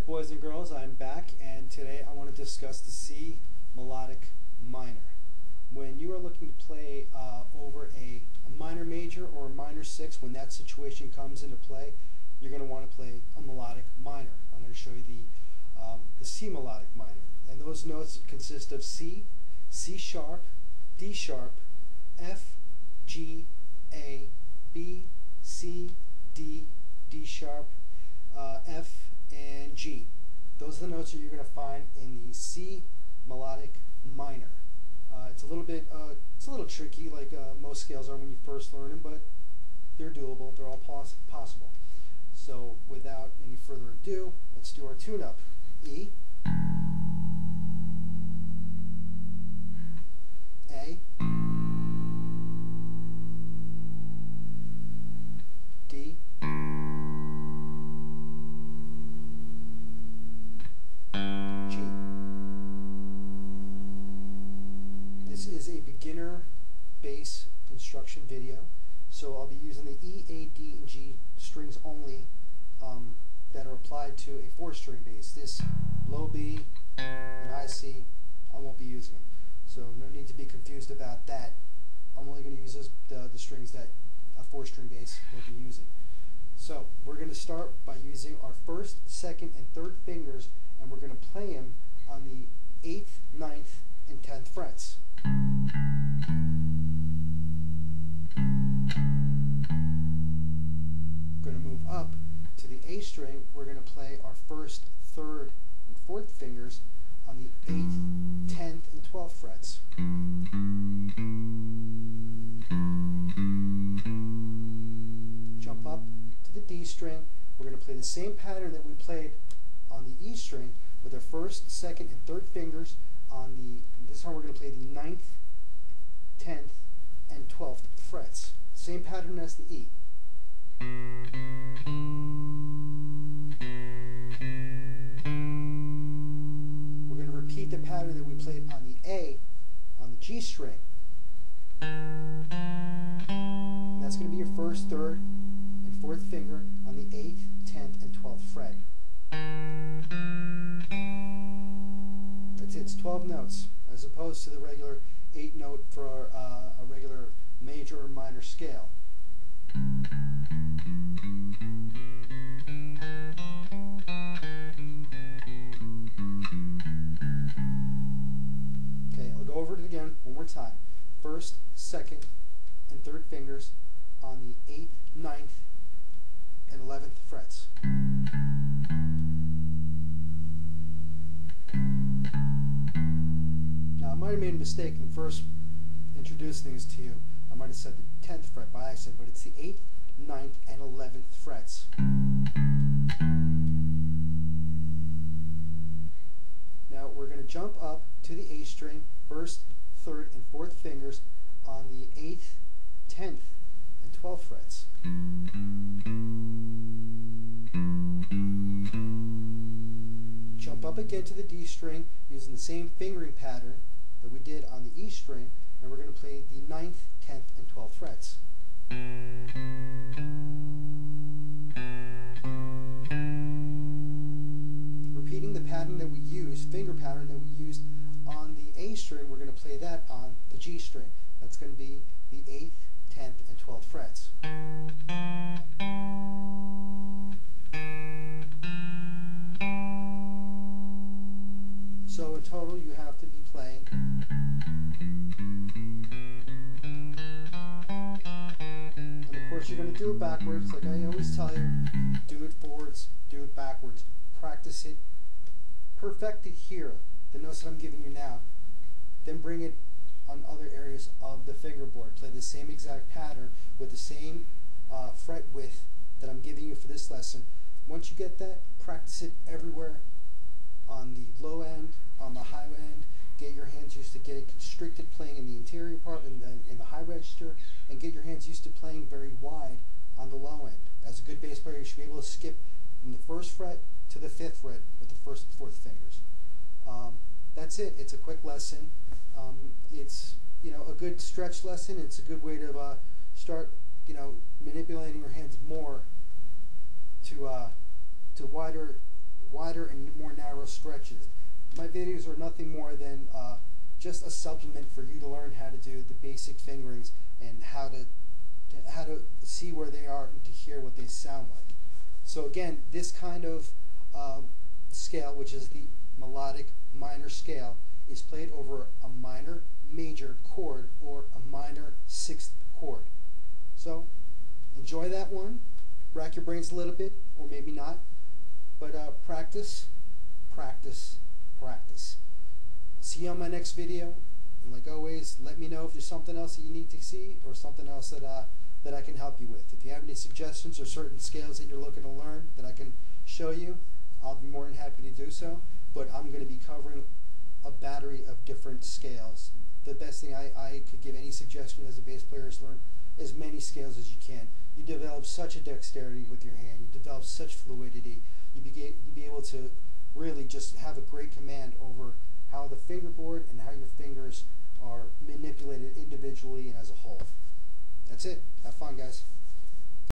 boys and girls, I'm back, and today I want to discuss the C melodic minor. When you are looking to play over a minor major or a minor 6, when that situation comes into play, you're going to want to play a melodic minor. I'm going to show you the C melodic minor, and those notes consist of C, C sharp, D sharp, F, G, A, B, C, D, D sharp, F, and G. Those are the notes that you're going to find in the C melodic minor. It's a little tricky, like most scales are when you first learn them, but they're doable. They're all possible. So, without any further ado, let's do our tune-up. E, A, D, G. This is a beginner bass instruction video, so I'll be using the E, A, D, and G strings only that are applied to a 4-string bass. This low B and high C, I won't be using them. So no need to be confused about that. I'm only going to use the strings that a 4-string bass will be using. So we're going to start by using our 1st, 2nd, and 3rd fingers, and we're going to play them on the 8th, 9th, and 10th frets. We're going to move up to the A string. We're going to play our 1st, 3rd, and 4th fingers on the 8th, 10th, and 12th frets. Jump up to the D string. We're going to play the same pattern that we played on the E string with our 1st, 2nd, and 3rd fingers on this time we're going to play the 9th, 10th, and 12th frets. Same pattern as the E. We're going to repeat the pattern that we played on the A on the G string. And that's going to be your 1st, 3rd, and 4th finger on the 8th, 10th, and 12th fret. That's it. It's 12 notes as opposed to the regular 8-note for a regular major or minor scale. Okay, I'll go over it again one more time. 1st, 2nd, and 3rd fingers on the 8th, 9th, and 11th frets. Now I might have made a mistake in first introducing these to you. I might have said the 10th fret by accident, but it's the 8th, 9th, and 11th frets. Now we're going to jump up to the A string, 1st, 3rd, and 4th fingers on the 8th, 10th, and 12th frets. Jump up again to the D string using the same fingering pattern that we did on the E string, and we're going to play the 9th, 10th, and 12th frets. Repeating the pattern that we used, finger pattern that we used on the A string, we're going to play that on the G string. That's going to be the 8th, 10th, and 12th frets. So in total you have to be playing and of course you're going to do it backwards, like I always tell you. Do it forwards, do it backwards. Practice it, perfect it here, the notes that I'm giving you now. Then bring it on other areas of the fingerboard. Play the same exact pattern with the same fret width that I'm giving you for this lesson. Once you get that, practice it everywhere. On the low end, on the high end, get your hands used to getting constricted playing in the interior part, in the high register, and get your hands used to playing very wide on the low end. As a good bass player, you should be able to skip from the 1st fret to the 5th fret with the 1st and 4th fingers. That's it. It's a quick lesson. It's a good stretch lesson. It's a good way to start manipulating your hands more to wider wider and more narrow stretches. My videos are nothing more than just a supplement for you to learn how to do the basic fingerings and how to see where they are and to hear what they sound like. So again, this kind of scale, which is the melodic minor scale, is played over a minor major chord or a minor sixth chord. So enjoy that one, rack your brains a little bit, or maybe not, but practice, practice, practice. See you on my next video, and like always, let me know if there's something else that you need to see or something else that I can help you with. If you have any suggestions or certain scales that you're looking to learn that I can show you, I'll be more than happy to do so, but I'm going to be covering a battery of different scales. The best thing I could give any suggestion as a bass player is learn as many scales as you can. You develop such a dexterity with your hand, you develop such fluidity, you be able to really just have a great command over how the fingerboard and how your fingers are manipulated individually and as a whole. That's it. Have fun, guys.